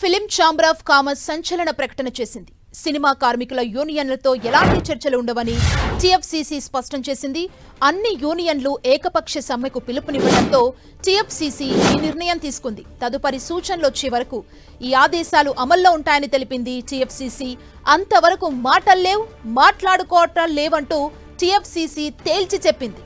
Film chamber of commerce సంచలన ప్రకటన చేసింది. సినిమా కార్మికుల యూనియన్లతో ఎలాంటి చర్చలు ఉండవని టీఎఫ్సీసీ స్పష్టం చేసింది. అన్ని యూనియన్లు ఏకపక్ష సమ్మెకు పిలుపునివ్వడంతో టీఎఫ్సీసీ ఈ నిర్ణయం తీసుకుంది. తదుపరి సూచనలు వచ్చే వరకు ఈ ఆదేశాలు అమల్లో ఉంటాయని తెలిపింది టీఎఫ్సీసీ. అంతవరకు మాటల్లేవు, మాట్లాడుకోవటం లేవంటూ టీఎఫ్సీసీ తేల్చి చెప్పింది.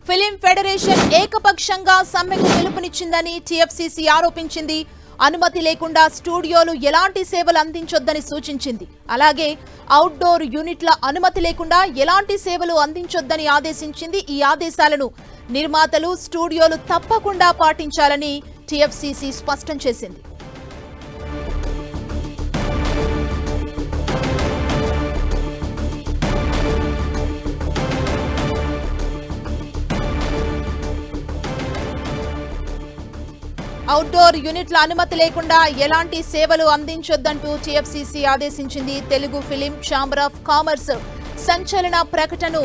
ఫిలిం ఫెడరేషన్ ఏకపక్షంగా సమ్మెకు పిలుపునిచ్చిందని టీఎఫ్సీసీ ఆరోపించింది. అనుమతి లేకుండా స్టూడియోలు ఎలాంటి సేవలు అందించొద్దని సూచించింది. అలాగే అవుట్డోర్ యూనిట్ల అనుమతి లేకుండా ఎలాంటి సేవలు అందించొద్దని ఆదేశించింది. ఈ ఆదేశాలను నిర్మాతలు, స్టూడియోలు తప్పకుండా పాటించాలని టీఎఫ్సీసీ స్పష్టం చేసింది. అవుట్డోర్ యూనిట్ల అనుమతి లేకుండా ఎలాంటి సేవలు అందించొద్దంటూ టీఎఫ్సీసీ ఆదేశించింది. Telugu film chamber of commerce సంచలన ప్రకటనను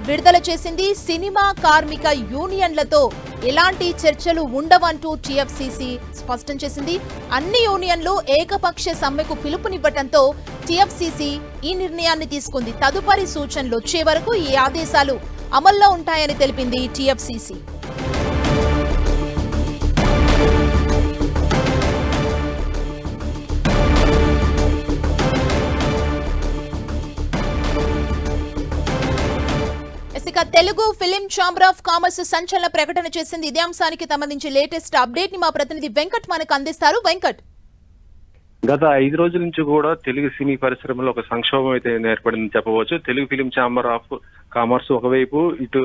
విడుదల చేసింది. సినిమా కార్మిక యూనియన్లతో ఎలాంటి చర్చలు ఉండవంటూ టీఎఫ్సీసీ స్పష్టం చేసింది. అన్ని యూనియన్లు ఏకపక్ష సమ్మెకు పిలుపునివ్వడంతో టీఎఫ్సీసీ ఈ నిర్ణయాన్ని తీసుకుంది. తదుపరి సూచనలు వచ్చే వరకు ఈ ఆదేశాలు అమల్లో ఉంటాయని తెలిపింది TFCC. Telugu film chamber of commerce సంచలన ప్రకటన చేసింది. ఇదే అంశానికి సంబంధించి లేటెస్ట్ అప్డేట్ ని మా ప్రతినిధి వెంకట్ మనకు అందిస్తారు. వెంకట్, గత 5 రోజుల నుంచి కూడా తెలుగు సినీ పరిశ్రమలో ఒక సంక్షోభం అయితే ఏర్పడిందని చెప్పవచ్చు. Telugu film chamber of commerce ఒకవైపు, ఇటు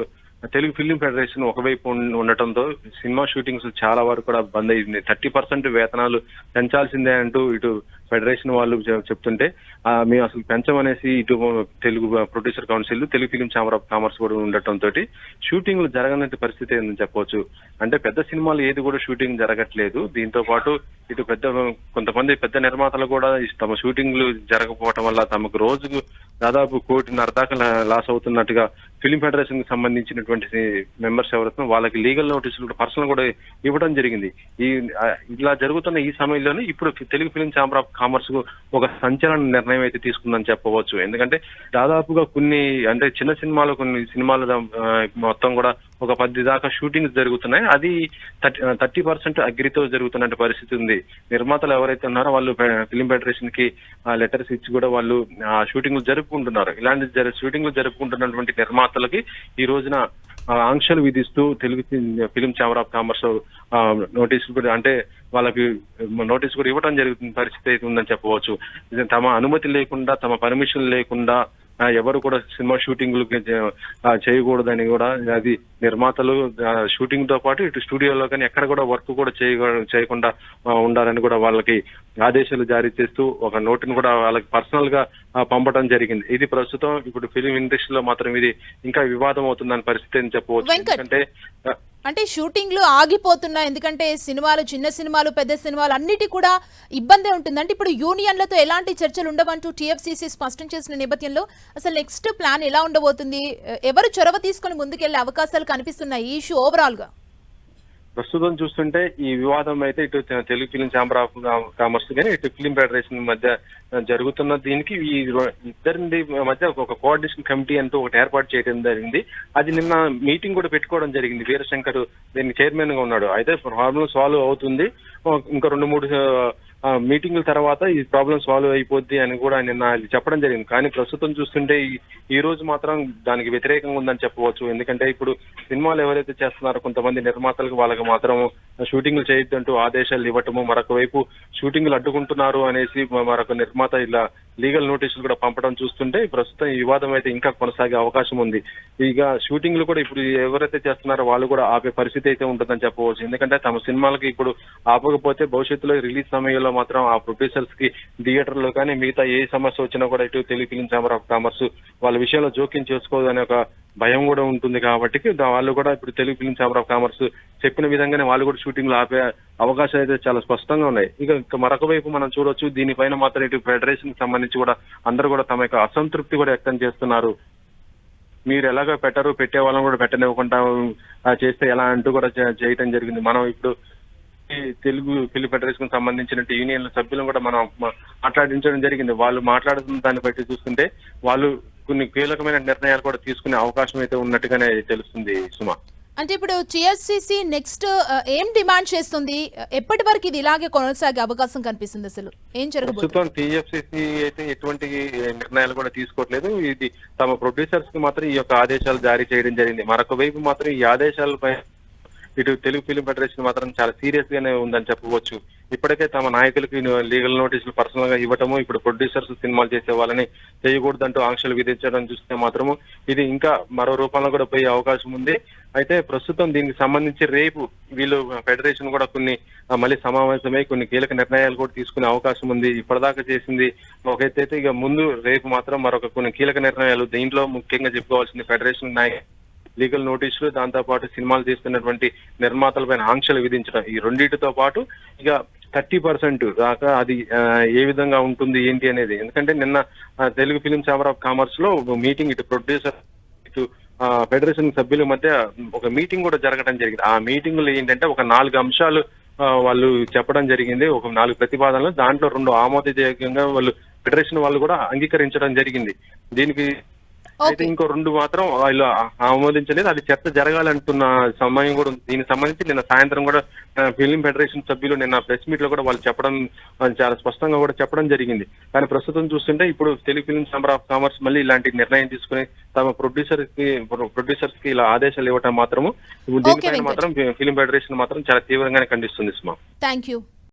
తెలుగు ఫిలిం ఫెడరేషన్ ఒకవైపు ఉండటంతో సినిమా షూటింగ్స్ చాలా వరకు కూడా బంద్ అయింది. 30% వేతనాలు పెంచాల్సిందే అంటూ ఇటు ఫెడరేషన్ వాళ్ళు చెప్తుంటే మేము అసలు పెంచమనేసి ఇటు Telugu producer council, Telugu film chamber of commerce కూడా ఉండటంతో షూటింగ్లు జరగనట్టు పరిస్థితి ఏందని చెప్పవచ్చు. అంటే పెద్ద సినిమాలు ఏది కూడా షూటింగ్ జరగట్లేదు. దీంతో పాటు ఇటు కొంతమంది పెద్ద నిర్మాతలు కూడా తమ షూటింగ్లు జరగకపోవటం వల్ల తమకు రోజుకు దాదాపు 1.5 కోటి దాకా లాస్ అవుతున్నట్టుగా ఫిలిం ఫెడరేషన్ కి సంబంధించినటువంటి మెంబర్స్ ఎవరైతే వాళ్ళకి లీగల్ నోటీసులు కూడా పర్సనల్ కూడా ఇవ్వడం జరిగింది. ఇలా జరుగుతున్న ఈ సమయంలోనే ఇప్పుడు Telugu film chamber of commerce కు ఒక సంచలన నిర్ణయం అయితే తీసుకుందని చెప్పవచ్చు. ఎందుకంటే దాదాపుగా కొన్ని చిన్న సినిమాలు, కొన్ని సినిమాలు మొత్తం కూడా ఒక 10 దాకా షూటింగ్స్ జరుగుతున్నాయి. అది 30% అగ్రితో జరుగుతున్న పరిస్థితి ఉంది. నిర్మాతలు ఎవరైతే ఉన్నారో వాళ్ళు ఫిలిం ఫెడరేషన్ కి లెటర్స్ ఇచ్చి కూడా వాళ్ళు షూటింగ్లు జరుపుకుంటున్నారు. ఇలాంటి షూటింగ్లు జరుపుకుంటున్నటువంటి నిర్మాతలకి ఈ రోజున ఆంక్షలు విధిస్తూ Telugu film chamber of commerce నోటీసులు కూడా వాళ్ళకి నోటీస్ కూడా ఇవ్వడం జరుగుతున్న పరిస్థితి అయితే ఉందని చెప్పవచ్చు. తమ అనుమతి లేకుండా, తమ పర్మిషన్ లేకుండా ఎవరు కూడా సినిమా షూటింగ్లు చేయకూడదని కూడా, అది నిర్మాతలు షూటింగ్ తో పాటు ఇటు స్టూడియోలో కానీ ఎక్కడ కూడా వర్క్ కూడా చేయకుండా ఉండాలని కూడా వాళ్ళకి ఆదేశాలు జారీ చేస్తూ ఒక నోటును కూడా వాళ్ళకి పర్సనల్ గా పంపడం జరిగింది. ఇది ప్రస్తుతం ఇప్పుడు ఫిలిం ఇండస్ట్రీలో మాత్రం ఇది ఇంకా వివాదం అవుతుందని పరిస్థితి అని చెప్పవచ్చు. అంటే షూటింగ్లు ఆగిపోతున్నాయి. ఎందుకంటే సినిమాలు, చిన్న సినిమాలు, పెద్ద సినిమాలు అన్నిటి కూడా ఇబ్బందే ఉంటుంది. అంటే ఇప్పుడు యూనియన్లతో ఎలాంటి చర్చలు ఉండవంటూ టీఎఫ్సీసీ స్పష్టం చేసిన నేపథ్యంలో అసలు నెక్స్ట్ ప్లాన్ ఎలా ఉండబోతుంది? ఎవరు చొరవ తీసుకుని ముందుకెళ్లే అవకాశాలు కనిపిస్తున్నాయి ఈ ఇష్యూ ఓవరాల్ గా? ప్రస్తుతం చూస్తుంటే ఈ వివాదం అయితే ఇటు Telugu film chamber of commerce కానీ ఇటు ఫిలిం ఫెడరేషన్ మధ్య జరుగుతున్న దీనికి ఈ ఇద్దరి మధ్య ఒక కోఆర్డినేషన్ కమిటీ అంటూ ఒకటి ఏర్పాటు చేయడం జరిగింది. అది నిన్న మీటింగ్ కూడా పెట్టుకోవడం జరిగింది. వీరశంకర్ దీనికి చైర్మన్ గా ఉన్నాడు. అయితే ప్రాబ్లం సాల్వ్ అవుతుంది, ఇంకా 2-3 మీటింగుల తర్వాత ఈ ప్రాబ్లం సాల్వ్ అయిపోద్ది అని కూడా నిన్న చెప్పడం జరిగింది. కానీ ప్రస్తుతం చూస్తుంటే ఈ రోజు మాత్రం దానికి వ్యతిరేకంగా ఉందని చెప్పవచ్చు. ఎందుకంటే ఇప్పుడు సినిమాలు ఎవరైతే చేస్తున్నారో కొంతమంది నిర్మాతలకు వాళ్ళకి మాత్రం షూటింగ్లు చేయొద్దంటూ ఆదేశాలు ఇవ్వటము, మరొక వైపు షూటింగ్లు అడ్డుకుంటున్నారు అనేసి మరొక నిర్మాత ఇలా లీగల్ నోటీసులు కూడా పంపడం చూస్తుంటే ప్రస్తుతం ఈ వివాదం అయితే ఇంకా కొనసాగే అవకాశం ఉంది. ఇక షూటింగ్లు కూడా ఇప్పుడు ఎవరైతే చేస్తున్నారో వాళ్ళు కూడా ఆపే పరిస్థితి అయితే ఉంటుందని చెప్పవచ్చు. ఎందుకంటే తమ సినిమాలకి ఇప్పుడు ఆపకపోతే భవిష్యత్తులో రిలీజ్ సమయంలో మాత్రం ఆ ప్రొడ్యూసర్స్ కి థియేటర్ లో కానీ మిగతా ఏ సమస్య వచ్చినా కూడా ఇటు Telugu film chamber of commerce వాళ్ళ విషయంలో జోక్యం చేసుకోదనే ఒక భయం కూడా ఉంటుంది. కాబట్టి వాళ్ళు కూడా ఇప్పుడు Telugu film chamber of commerce చెప్పిన విధంగానే వాళ్ళు కూడా షూటింగ్లు ఆపే అవకాశాలు అయితే చాలా స్పష్టంగా ఉన్నాయి. ఇక మరొక వైపు మనం చూడొచ్చు, దీనిపైన మాత్రం ఇటు ఫెడరేషన్ కి సంబంధించి కూడా అందరూ కూడా తమ యొక్క అసంతృప్తి కూడా వ్యక్తం చేస్తున్నారు. మీరు ఎలాగో పెట్టే వాళ్ళని కూడా పెట్టనివ్వకుండా చేస్తే ఎలా అంటూ కూడా చేయటం జరిగింది. మనం ఇప్పుడు తెలుగు ఫిలిం ఫెడరేషన్ సంబంధించిన యూనియన్ల సభ్యులను కూడా మనం మాట్లాడించడం జరిగింది. వాళ్ళు మాట్లాడుతున్న దాన్ని బట్టి చూస్తుంటే వాళ్ళు కొన్ని కీలకమైన నిర్ణయాలు కూడా తీసుకునే అవకాశం అయితే ఉన్నట్టుగానే తెలుస్తుంది సుమా. అంటే ఇప్పుడు టిఎఫ్సిసి నెక్స్ట్ ఏం డిమాండ్ చేస్తుంది? ఎప్పటి వరకు ఇది ఇలాగే కొనసాగే అవకాశం కనిపిస్తుంది? అసలు ఏం జరగబోతుంది? ప్రస్తుతం టిఎఫ్సిసి అయితే ఎటువంటి నిర్ణయాలు కూడా తీసుకోవట్లేదు. ఇది తమ ప్రొడ్యూసర్స్ కి మాత్రం ఈ యొక్క ఆదేశాలు జారీ చేయడం జరిగింది. మరొక వైపు మాత్రం ఈ ఆదేశాలపై ఇటు తెలుగు ఫిలిం ఫెడరేషన్ మాత్రం చాలా సీరియస్ గానే ఉందని చెప్పవచ్చు. ఇప్పటికే తమ నాయకులకి లీగల్ నోటీసులు పర్సనల్ గా ఇవ్వటము, ఇప్పుడు ప్రొడ్యూసర్స్ సినిమాలు చేసే వాళ్ళని చేయకూడదంటూ ఆంక్షలు విధించడం చూస్తే మాత్రము ఇది ఇంకా మరో రూపంలో కూడా పోయే అవకాశం ఉంది. అయితే ప్రస్తుతం దీనికి సంబంధించి రేపు వీళ్ళు ఫెడరేషన్ కూడా కొన్ని మళ్ళీ సమావేశమై కొన్ని కీలక నిర్ణయాలు కూడా తీసుకునే అవకాశం ఉంది. ఇప్పటిదాకా చేసింది ఒక ఎత్తు అయితే, ఇక ముందు రేపు మాత్రం మరొక కొన్ని కీలక నిర్ణయాలు. దీంట్లో ముఖ్యంగా చెప్పుకోవాల్సింది ఫెడరేషన్ నాయకులు లీగల్ నోటీసులు, దాంతో పాటు సినిమాలు తీస్తున్నటువంటి నిర్మాతలపైన ఆంక్షలు విధించడం, ఈ రెండింటితో పాటు ఇక 30% దాకా అది ఏ విధంగా ఉంటుంది ఏంటి అనేది. ఎందుకంటే నిన్న Telugu film chamber of commerce లో మీటింగ్, ఇటు ప్రొడ్యూసర్ ఇటు ఫెడరేషన్ సభ్యుల మధ్య ఒక మీటింగ్ కూడా జరగడం జరిగింది. ఆ మీటింగ్ లో ఏంటంటే ఒక 4 అంశాలు వాళ్ళు చెప్పడం జరిగింది. ఒక 4 ప్రతిపాదనలు, దాంట్లో 2 ఆమోదయోగ్యంగా వాళ్ళు ఫెడరేషన్ వాళ్ళు కూడా అంగీకరించడం జరిగింది. దీనికి అయితే ఇంకో 2 మాత్రం వాళ్ళు ఆమోదించలేదు. అది చర్చ జరగాలంటున్న సమయం కూడా ఉంది. దీనికి సంబంధించి నిన్న సాయంత్రం కూడా ఫిలిం ఫెడరేషన్ సభ్యులు నిన్న ప్రెస్ మీట్ లో కూడా వాళ్ళు చెప్పడం చాలా స్పష్టంగా కూడా చెప్పడం జరిగింది. కానీ ప్రస్తుతం చూస్తుంటే ఇప్పుడు Telugu film chamber of commerce మళ్ళీ ఇలాంటి నిర్ణయం తీసుకుని తమ ప్రొడ్యూసర్స్ కి ఇలా ఆదేశాలు ఇవ్వటం మాత్రము దీనిపైన మాత్రం ఫిలిం ఫెడరేషన్ మాత్రం చాలా తీవ్రంగానే ఖండిస్తుంది సుమా. Thank you.